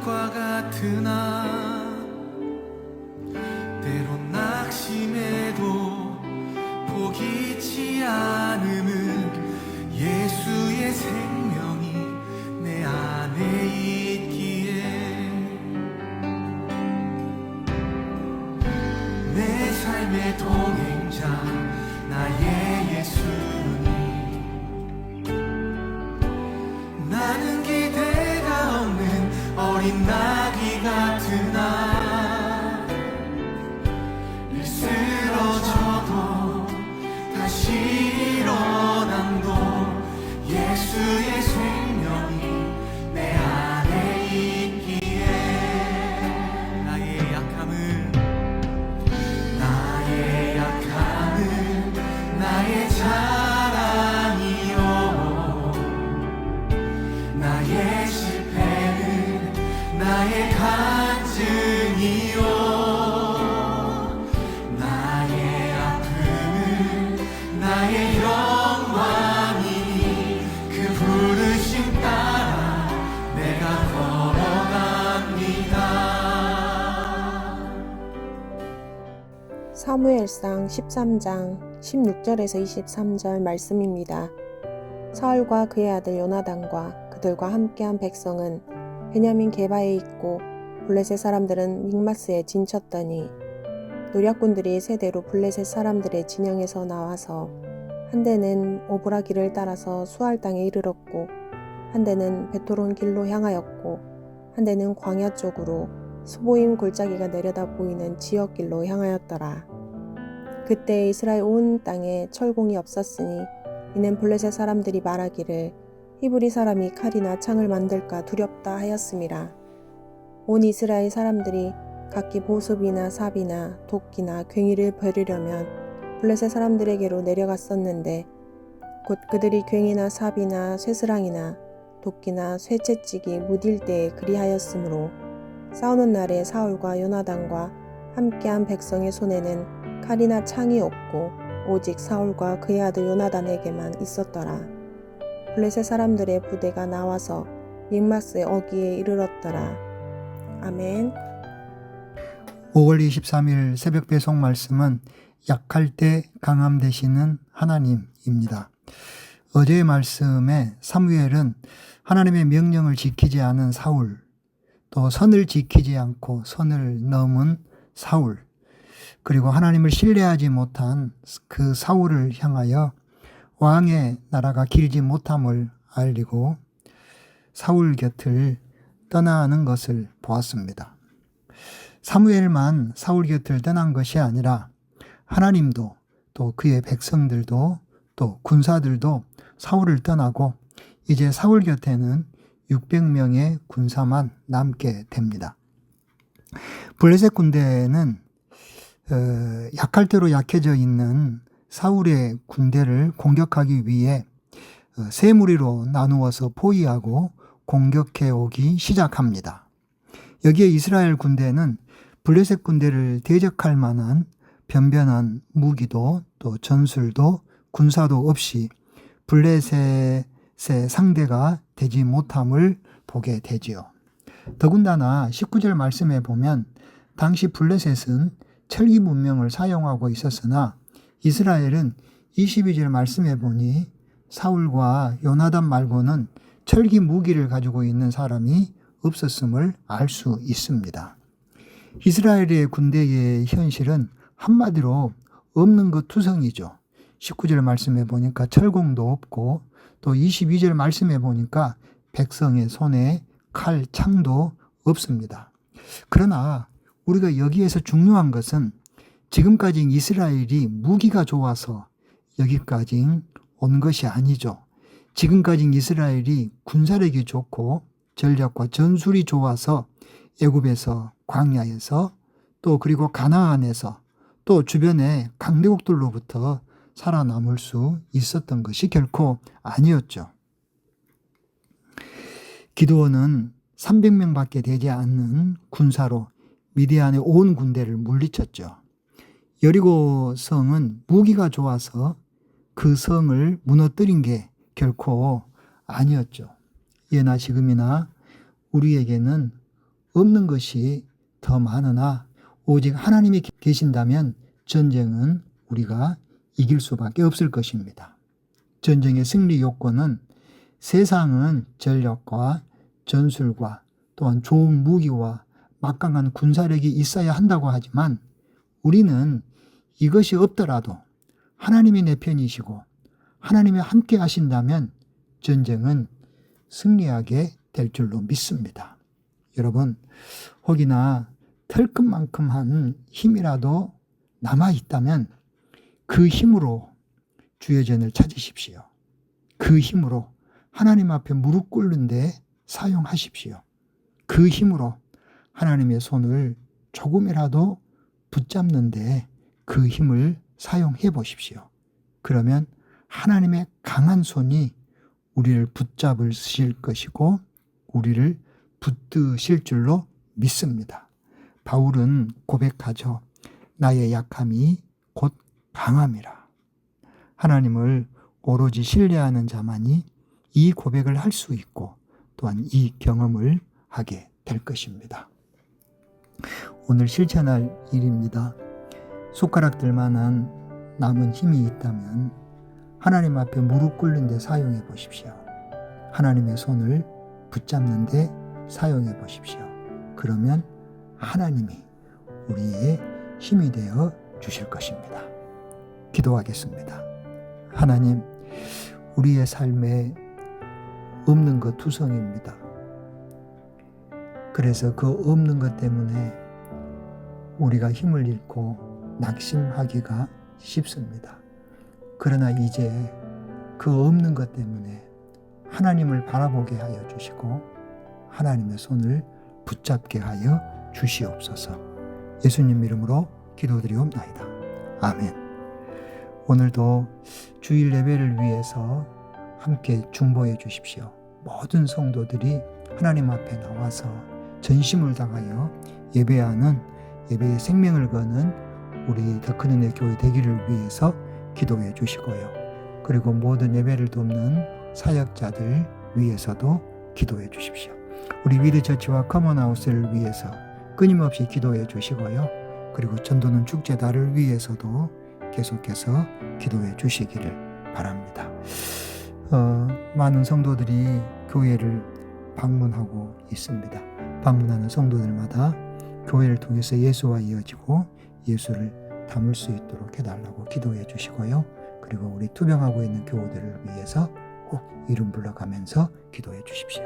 빛과 같으나 때론 낙심해도 포기치 않음은 예수의 생명이 내 안에 있기에 내 삶의 동행자 나의 예수님, 나는 기대가 없는 어린 나귀 같으나 쓰러져도 다시 일어남도 예수의 생명이 내 안에 있기에 나의 약함은 나의 자랑이요 나의 실패는 나의 간증이요 나의 아픔은 나의 영광이니 그 부르심 따라 내가 걸어갑니다. 사무엘상 13장 16절에서 23절 말씀입니다. 사울과 그의 아들 요나단과 그들과 함께한 백성은 베냐민 게바에 있고 블레셋 사람들은 믹마스에 진쳤더니 노략군들이 세대로 블레셋 사람들의 진영에서 나와서 한 대는 오브라 길을 따라서 수알 땅에 이르렀고 한 대는 베토론 길로 향하였고 한 대는 광야 쪽으로 스보임 골짜기가 내려다 보이는 지역길로 향하였더라. 그때 이스라엘 온 땅에 철공이 없었으니 이는 블레셋 사람들이 말하기를 히브리 사람이 칼이나 창을 만들까 두렵다 하였음이라. 온 이스라엘 사람들이 각기 보습이나 삽이나 도끼나 괭이를 버리려면 블레셋 사람들에게로 내려갔었는데 곧 그들이 괭이나 삽이나 쇠스랑이나 도끼나 쇠채찍이 무딜 때에 그리하였으므로 싸우는 날에 사울과 요나단과 함께한 백성의 손에는 칼이나 창이 없고 오직 사울과 그의 아들 요나단에게만 있었더라. 블레셋 사람들의 부대가 나와서 믹마스의 어귀에 이르렀더라. 아멘. 5월 23일 새벽 배송 말씀은 약할 때 강함 되시는 하나님입니다. 어제의 말씀에 사무엘은 하나님의 명령을 지키지 않은 사울, 또 선을 지키지 않고 선을 넘은 사울, 그리고 하나님을 신뢰하지 못한 그 사울을 향하여 왕의 나라가 길지 못함을 알리고 사울 곁을 떠나는 것을 보았습니다. 사무엘만 사울 곁을 떠난 것이 아니라 하나님도 또 그의 백성들도 또 군사들도 사울을 떠나고 이제 사울 곁에는 600명의 군사만 남게 됩니다. 블레셋 군대는 약할 대로 약해져 있는 사울의 군대를 공격하기 위해 세 무리로 나누어서 포위하고 공격해 오기 시작합니다. 여기에 이스라엘 군대는 블레셋 군대를 대적할 만한 변변한 무기도 또 전술도 군사도 없이 블레셋의 상대가 되지 못함을 보게 되지요. 더군다나 19절 말씀에 보면 당시 블레셋은 철기 문명을 사용하고 있었으나 이스라엘은 22절 말씀에 보니 사울과 요나단 말고는 철기 무기를 가지고 있는 사람이 없었음을 알 수 있습니다. 이스라엘의 군대의 현실은 한마디로 없는 것 투성이죠. 19절 말씀에 보니까 철공도 없고 또 22절 말씀에 보니까 백성의 손에 칼, 창도 없습니다. 그러나 우리가 여기에서 중요한 것은 지금까지 이스라엘이 무기가 좋아서 여기까지 온 것이 아니죠. 지금까지 이스라엘이 군사력이 좋고 전략과 전술이 좋아서 애굽에서 광야에서 또 그리고 가나안에서 또 주변의 강대국들로부터 살아남을 수 있었던 것이 결코 아니었죠. 기드온은 300명밖에 되지 않는 군사로 미디안의 온 군대를 물리쳤죠. 여리고 성은 무기가 좋아서 그 성을 무너뜨린 게 결코 아니었죠. 예나 지금이나 우리에게는 없는 것이 더 많으나 오직 하나님이 계신다면 전쟁은 우리가 이길 수밖에 없을 것입니다. 전쟁의 승리 요건은 세상은 전력과 전술과 또한 좋은 무기와 막강한 군사력이 있어야 한다고 하지만 우리는 이것이 없더라도 하나님이 내 편이시고 하나님이 함께 하신다면 전쟁은 승리하게 될 줄로 믿습니다. 여러분, 혹이나 털끝만큼한 힘이라도 남아있다면 그 힘으로 주의 전을 찾으십시오. 그 힘으로 하나님 앞에 무릎 꿇는 데 사용하십시오. 그 힘으로 하나님의 손을 조금이라도 붙잡는데 그 힘을 사용해 보십시오. 그러면 하나님의 강한 손이 우리를 붙잡으실 것이고 우리를 붙드실 줄로 믿습니다. 바울은 고백하죠. 나의 약함이 곧 강함이라. 하나님을 오로지 신뢰하는 자만이 이 고백을 할 수 있고 또한 이 경험을 하게 될 것입니다. 오늘 실천할 일입니다. 손가락들만한 남은 힘이 있다면 하나님 앞에 무릎 꿇는 데 사용해 보십시오. 하나님의 손을 붙잡는 데 사용해 보십시오. 그러면 하나님이 우리의 힘이 되어 주실 것입니다. 기도하겠습니다. 하나님, 우리의 삶에 없는 것 투성입니다. 그래서 그 없는 것 때문에 우리가 힘을 잃고 낙심하기가 쉽습니다. 그러나 이제 그 없는 것 때문에 하나님을 바라보게 하여 주시고 하나님의 손을 붙잡게 하여 주시옵소서. 예수님 이름으로 기도드리옵나이다. 아멘. 오늘도 주일 예배를 위해서 함께 중보해 주십시오. 모든 성도들이 하나님 앞에 나와서 전심을 다하여 예배하는 예배의 생명을 거는 우리 더 큰 은혜 교회 되기를 위해서 기도해 주시고요. 그리고 모든 예배를 돕는 사역자들 위해서도 기도해 주십시오. 우리 위드처치와 커먼하우스를 위해서 끊임없이 기도해 주시고요. 그리고 전도는 축제단을 위해서도 계속해서 기도해 주시기를 바랍니다. 많은 성도들이 교회를 방문하고 있습니다. 방문하는 성도들마다 교회를 통해서 예수와 이어지고 예수를 담을 수 있도록 해달라고 기도해 주시고요. 그리고 우리 투병하고 있는 교우들을 위해서 꼭 이름 불러가면서 기도해 주십시오.